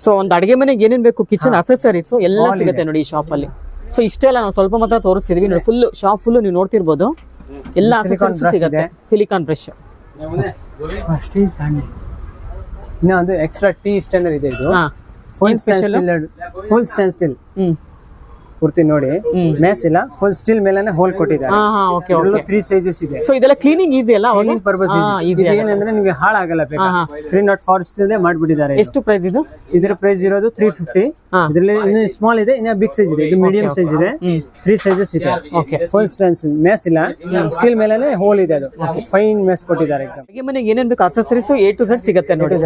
ಸೊ ಒಂದು ಅಡಿಗೆ ಮನೆಗೆ ಏನೇನ್ ಬೇಕು ಕಿಚನ್ ಅಸೆಸರೀಸ್ ಎಲ್ಲ ಸಿಗುತ್ತೆ ನೋಡಿ ಈ ಶಾಪ್ ಅಲ್ಲಿ. ಸೊ ಇಷ್ಟೆಲ್ಲ ನಾವು ಸ್ವಲ್ಪ ಮಾತ್ರ ತೋರಿಸ್ತಿದ್ವಿ ನೋಡಿ. ಫುಲ್ ಶಾಪ್ ಫುಲ್ ನೀವು ನೋಡ್ತಿರ್ಬೋದು. ಎಲ್ಲ ಅಸೆಸರೀಸ್ ಸಿಗುತ್ತೆ. ಸಿಲಿಕಾನ್ ಬ್ರಷ್, ಇನ್ನೊಂದು ಎಕ್ಸ್ಟ್ರಾ ಟೀ ಸ್ಟ್ಯಾಂಡರ್ ಇದೆ. ಇದು ಫುಲ್ ಸ್ಟೇನ್ ಸ್ಟಿಲ್ ಪೂರ್ತಿ ನೋಡಿ. ಮೆಸ್ ಇಲ್ಲ, ಫುಲ್ ಸ್ಟಿಲ್ ಮೇಲೆನೆ ಹೋಲ್ ಕೊಟ್ಟಿದ್ದಾರೆ. 3 ಸೈಜಸ್ ಇದೆ. ಸೊ ಇದೆಲ್ಲ ಕ್ಲೀನಿಂಗ್ ಈಸಿ ಅಲ್ಲ? ಕ್ಲೀನಿಂಗ್ ಪರ್ಪಸ್ ಏನಂದ್ರೆ ನಿಮಗೆ ಹಾಳಾಗಲ್ಲ. 304 ಸ್ಟಿಲ್ ಮಾಡಿಬಿಟ್ಟಿದ್ದಾರೆ. ಎಷ್ಟು ಪ್ರೈಸ್ ಇದು? ಇದರ ಪ್ರೈಸ್ ಇರೋದು 350. ಇದರಲ್ಲಿ ಇನ್ನು ಸ್ಮಾಲ್ ಇದೆ, ಇನ್ನ ಬಿಗ್ ಸೈಜ್ ಇದೆ. ಇದು ಮೀಡಿಯಂ ಸೈಜ್ ಇದೆ. 3 ಸೈಜಸ್ ಇದೆ. ಫುಲ್ ಸ್ಟೆನ್ಸ್ ಮೆಸ್ ಇಲ್ಲ, ಸ್ಟಿಲ್ ಮೇಲೆನೆ ಹೋಲ್ ಇದೆ. ಅದು ಫೈನ್ ಮೆಸ್ ಕೊಟ್ಟಿದ್ದಾರೆ. ಅಡಿಗೆ ಮನೆಗೆ ಏನೇನ್ ಬೇಕು ಅಸೆಸರೀಸ್ A to Z ಸಿಗುತ್ತೆ ನೋಡಿ.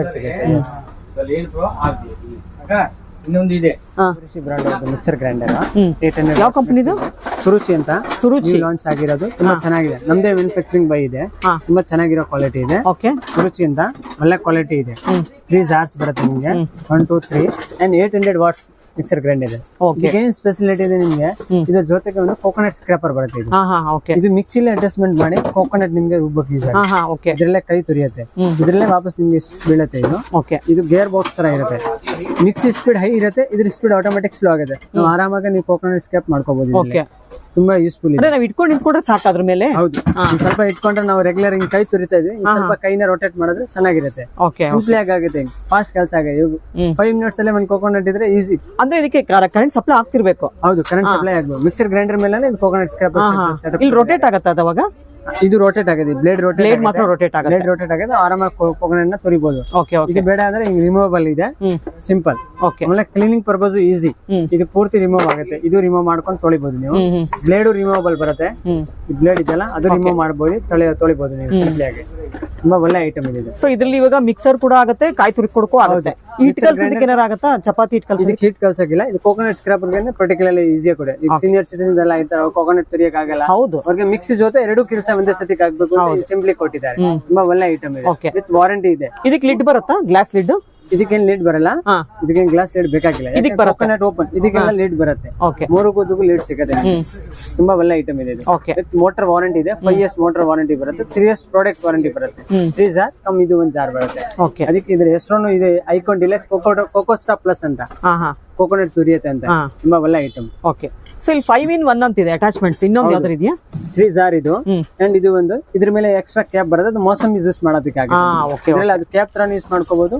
ಇನ್ನೊಂದು ಇದೆ ಬ್ರಾಂಡ್ ಮಿಕ್ಸರ್ ಗ್ರೈಂಡರ್. ಯಾವ ಕಂಪನಿದು? ಸುರುಚಿ ಅಂತ. ಸುರುಚಿ ಲಾಂಚ್ ಆಗಿರೋದು. ತುಂಬಾ ಚೆನ್ನಾಗಿದೆ. ನಮ್ದೇ ಮ್ಯಾನುಫ್ಯಾಕ್ಚರಿಂಗ್ ಬೈ ಇದೆ. ತುಂಬಾ ಚೆನ್ನಾಗಿರೋ ಕ್ವಾಲಿಟಿ ಇದೆ. ಸುರುಚಿ ಅಂತ ಒಳ್ಳೆ ಕ್ವಾಲಿಟಿ ಇದೆ. 3 ಜಾರ್ಸ್ ಬರುತ್ತೆ ನಿಮಗೆ. 1 2 3 and 800 ವಾಟ್ಸ್ ಮಿಕ್ಸರ್ ಗ್ರೈಂಡರ್ ಇದೆ. ಏನ್ ಸ್ಪೆಷಾಲಿಟಿ ಇದೆ ನಿಮ್ಗೆ, ಇದ್ರ ಜೊತೆಗೆ ಒಂದು ಕೋಕೋನಟ್ ಸ್ಕ್ರಾಪರ್ ಬರುತ್ತೆ. ಇದು ಮಿಕ್ಸಿಲಿ ಅಡ್ಜಸ್ಟ್ಮೆಂಟ್ ಮಾಡಿ ಕೋಕೋನಟ್ ನಿಮ್ಗೆ ರುಬ್ಬಕ್ಕೆ ಯೂಸ್ ಆಗುತ್ತೆ. ಇದ್ರಲ್ಲೇ ಕೈ ತುರಿಯುತ್ತೆ. ಇದ್ರಲ್ಲೇ ವಾಪಸ್ ನಿಮ್ಗೆ ಬೀಳುತ್ತೆ. ಇದು ಗೇರ್ ಬಾಕ್ಸ್ ತರ ಇರುತ್ತೆ. ಮಿಕ್ಸಿ ಸ್ಪೀಡ್ ಹೈ ಇರುತ್ತೆ, ಇದ್ರ ಸ್ಪೀಡ್ ಆಟೋಮೆಟಿಕ್ ಸ್ಲೋ ಆಗುತ್ತೆ. ನಾವು ಆರಾಮಾಗಿ ನೀವು ಕೋಕೋನಟ್ ಸ್ಕ್ರಾಪ್ ಮಾಡ್ಕೋಬಹುದು. ತುಂಬಾ ಯೂಸ್ಫುಲ್ ಇದೆ. ನಾವು ಇಟ್ಕೊಂಡು ನಿಂತ್ಕೊಂಡ್ರೆ ಸಾಕು ಅದ್ರ ಮೇಲೆ. ಹೌದು, ಸ್ವಲ್ಪ ಇಟ್ಕೊಂಡ್ರೆ ನಾವು ರೆಗ್ಯುಲರ್ ಹಿಂಗ್ ಕೈ ತುರಿತಾ ಇದ್ವಿ, ಸ್ವಲ್ಪ ಕೈನ ರೊಟೇಟ್ ಮಾಡಿದ್ರೆ ಚೆನ್ನಾಗಿರುತ್ತೆ. ಸಿಂಪ್ಲಿ ಆಗುತ್ತೆ. ಫಾಸ್ಟ್ ಕೆಲಸ ಆಗಿದೆ. 5 ಮಿನಿಟ್ಸ್ ಅಲ್ಲೇ ಒಂದು ಕೋಕೋನಟ್ ಇದ್ರೆ ಈಸಿ. ಅಂದ್ರೆ ಇದಕ್ಕೆ ಕರೆಂಟ್ ಸಪ್ಲೈ ಆಗ್ತಿರ್ಬೇಕು. ಹೌದು, ಕರೆಂಟ್ ಸಪ್ಲೈ ಆಗ್ಬೇಕು. ಮಿಕ್ಸರ್ ಗ್ರೈಂಡರ್ ಮೇಲೆ ಇದು ಕೋಕೋನಟ್ ಸ್ಕ್ರಾಪ್ ಸೆಟಪ್. ಇಲ್ಲಿ ರೊಟೇಟ್ ಆಗುತ್ತೆ ಅವಾಗ? ಇದು ರೊಟೇಟ್ ಆಗಿದೆ. ಬ್ಲೇಡ್ ಮಾತ್ರ ರೊಟೇಟ್ ಆಗುತ್ತೆ. ಬ್ಲೇಡ್ ರೊಟೇಟ್ ಆಗಿದೆ. ಆರಾಮಾಗಿ ಕೋಕೋನಟ್ ನ ತುರಿಬಹುದು. ಇದು ಬೇಡ ಅಂದ್ರೆ ಹಿಂಗ್ ರಿಮೂವಬಲ್ ಇದೆ. ಸಿಂಪಲ್. ಆಮೇಲೆ ಕ್ಲೀನಿಂಗ್ ಪರ್ಪಸ್ ಈಸಿ. ಇದು ಪೂರ್ತಿ ರಿಮೂವ್ ಆಗುತ್ತೆ. ಇದು ರಿಮೂವ್ ಮಾಡ್ಕೊಂಡು ತೊಳಿಬಹುದು ನೀವು. ಬ್ಲೇಡ್ ರಿಮೂವಬಲ್ ಬರುತ್ತೆ. ಈ ಬ್ಲೇಡ್ ಇದೆಯಲ್ಲ ಅದು ರಿಮೂವ್ ಮಾಡಬಹುದು, ತೊಳಿಬಹುದು ನೀವು ಸಿಂಪ್ಲಿ ಆಗಿ. ತುಂಬಾ ಒಳ್ಳೆ ಐಟಮ್ ಇದೆ. ಸೊ ಇದ್ರಲ್ಲಿ ಇವಾಗ ಮಿಕ್ಸರ್ ಕೂಡ ಆಗುತ್ತೆ, ಕಾಯಿ ತುರಿಕೊಡಕ್ಕೂ ಆಗುತ್ತೆ. ಹಿಟ್ ಕಲ್ಸೋದಕ್ಕೆ ಏನಾರ ಆಗುತ್ತಾ? ಚಪಾತಿ ಹಿಟ್ ಕಲ್ಸೋದಕ್ಕೆ? ಇದಕ್ಕೆ ಹಿಟ್ ಕಲ್ಸಕ್ಕಿಲ್ಲ. ಇದು ಕೋಕೋನಟ್ ಸ್ಕ್ರಾಪರ್ ಪರ್ಟಿಕ್ಯುಲರ್ಲಿ ಈಸಿ ಕೂಡ. ಈಗ ಸೀನಿಯರ್ ಸಿಟಿಜನ್ಸ್ ಎಲ್ಲ ಇರ್ತಾರೆ, ಕೋಕೋನಟ್ ತುರಿಯಕ್ ಆಗಲ್ಲ. ಹೌದು, ಅವ್ರಿಗೆ ಮಿಕ್ಸಿ ಜೊತೆ 2 ಕೆಲಸ ಒಂದೇ ಸತಿಗೆ ಆಗ್ಬೇಕು. ಸಿಂಪ್ಲಿ ಕೊಟ್ಟಿದ್ದಾರೆ. ತುಂಬಾ ಒಳ್ಳೆ ಐಟಮ್ ಇದೆ. ವಿತ್ ವಾರಂಟಿ ಇದೆ. ಇದಕ್ಕೆ ಲಿಡ್ ಬರುತ್ತಾ? Glass lid? ಇದಕ್ಕೇನ್ ಲೀಡ್ ಬರಲ್ಲ. ಇದಕ್ಕೇನ್ ಗ್ಲಾಸ್ ಲೀಡ್ ಬೇಕಾಗಿಲ್ಲ. Coconut open. ಇದಕ್ಕೆಲ್ಲ ಲೀಡ್ ಬರುತ್ತೆ. 3 ಕೂದಕ್ಕೂ ಲೀಡ್ ಸಿಗುತ್ತೆ. ತುಂಬಾ ಒಳ್ಳೆ ಐಟಮ್ ಇದೆ. ವಿತ್ ಮೋಟರ್ ವಾರಂಟಿ ಇದೆ. 5 years ಮೋಟರ್ ವಾರಂಟಿ ಬರುತ್ತೆ. 3 years ಪ್ರಾಡಕ್ಟ್ ವಾರಂಟಿ ಬರುತ್ತೆ. 3 ಜಾರ್ ಕಮ್, ಇದು 1 ಜಾರ್ ಬರುತ್ತೆ. ಅದಕ್ಕೆ ಇದ್ರ ಹೆಸರು ಇದೆ icon deluxe cocoa stop plus ಅಂತ. ಕೋಕೋನಟ್ ತುರಿಯುತ್ತೆ ಅಂತ. ತುಂಬಾ ಒಳ್ಳೆ ಐಟಮ್. ಸೊ ಇಲ್ಲಿ 5 in 1 ಅಂತಿದೆ ಅಟ್ಯಾಚ್ಮೆಂಟ್ಸ್. ಇನ್ನೊಂದು ಯಾವ್ದಾರು ಇದೆಯಾ? 3 ಜಾರ್ ಇದು. ಅಂಡ್ ಇದು ಒಂದು ಇದ್ರ ಮೇಲೆ ಎಕ್ಸ್ಟ್ರಾ ಕ್ಯಾಪ್ ಬರುತ್ತೆ. ಅದು ಮೋಸಂಬಿ ಜ್ಯೂಸ್ ಮಾಡೋದಕ್ಕಾಗುತ್ತೆ. ಅದು ಕ್ಯಾಪ್ ತರ ಯೂಸ್ ಮಾಡ್ಕೋಬಹುದು.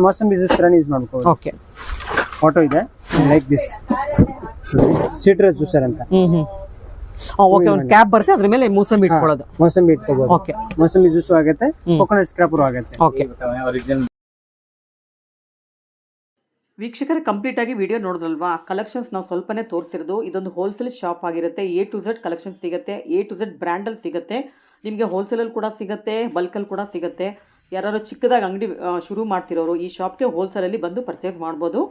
ಮೋಸಂಬಿ ಜ್ಯೂಸ್ ತರ ಯೂಸ್ ಮಾಡ್ಕೋಬಹುದು. ಫೋಟೋ ಇದೆ ಲೈಕ್ ದಿಸ್. ಸಿಟ್ರಸ್ ಜ್ಯೂಸರ್ ಅಂತ. ಒಂದು ಕ್ಯಾಪ್ ಬರುತ್ತೆ, ಅದ್ರ ಮೇಲೆ ಮೂಸಂಬಿ ಇಟ್ಕೊಳ್ಳೋದು. ಮೋಸಂಬಿ ಇಟ್ಕೋಬಹುದು. ಮೋಸಂಬಿ ಜ್ಯೂಸ್ ಆಗುತ್ತೆ, ಕೋಕೋನಟ್ ಸ್ಕ್ರಾಪರ್ ಆಗುತ್ತೆ. ವೀಕ್ಷಕರೇ ಕಂಪ್ಲೀಟ್ ಆಗಿ ವಿಡಿಯೋ ನೋಡಿದ್ರಲ್ವಾ, ಕಲೆಕ್ಷನ್ಸ್ ನಾವು ಸ್ವಲ್ಪನೇ ತೋರಿಸಿರೋದು. ಇದೊಂದು ಹೋಲ್ಸೇಲ್ ಶಾಪ್ ಆಗಿರುತ್ತೆ. A to Z ಕಲೆಕ್ಷನ್ಸ್ ಸಿಗುತ್ತೆ, A to Z ಬ್ರ್ಯಾಂಡಲ್ಲಿ ಸಿಗುತ್ತೆ. ನಿಮಗೆ ಹೋಲ್ಸೇಲಲ್ಲಿ ಕೂಡ ಸಿಗುತ್ತೆ, ಬಲ್ಕಲ್ಲಿ ಕೂಡ ಸಿಗುತ್ತೆ. ಯಾರು ಚಿಕ್ಕದಾಗಿ ಅಂಗಡಿ ಶುರು ಮಾಡ್ತಿರೋರು ಈ ಶಾಪ್ಗೆ ಹೋಲ್ಸೇಲಲ್ಲಿ ಬಂದು ಪರ್ಚೇಸ್ ಮಾಡ್ಬೋದು.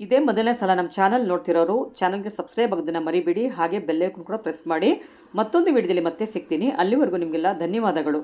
ಇದೇ ಮೊದಲನೇ ಸಲ ನಮ್ಮ ಚಾನಲ್ ನೋಡ್ತಿರೋರು ಚಾನಲ್ಗೆ ಸಬ್ಸ್ಕ್ರೈಬ್ ಆಗೋದನ್ನ ಮರಿಬೇಡಿ. ಹಾಗೆ ಬೆಲ್ ಐಕಾನ್ ಕೂಡ ಪ್ರೆಸ್ ಮಾಡಿ. ಮತ್ತೊಂದು ವಿಡಿಯೋದಲ್ಲಿ ಮತ್ತೆ ಸಿಗ್ತೀನಿ. ಅಲ್ಲಿವರೆಗೂ ನಿಮಗೆಲ್ಲ ಧನ್ಯವಾದಗಳು.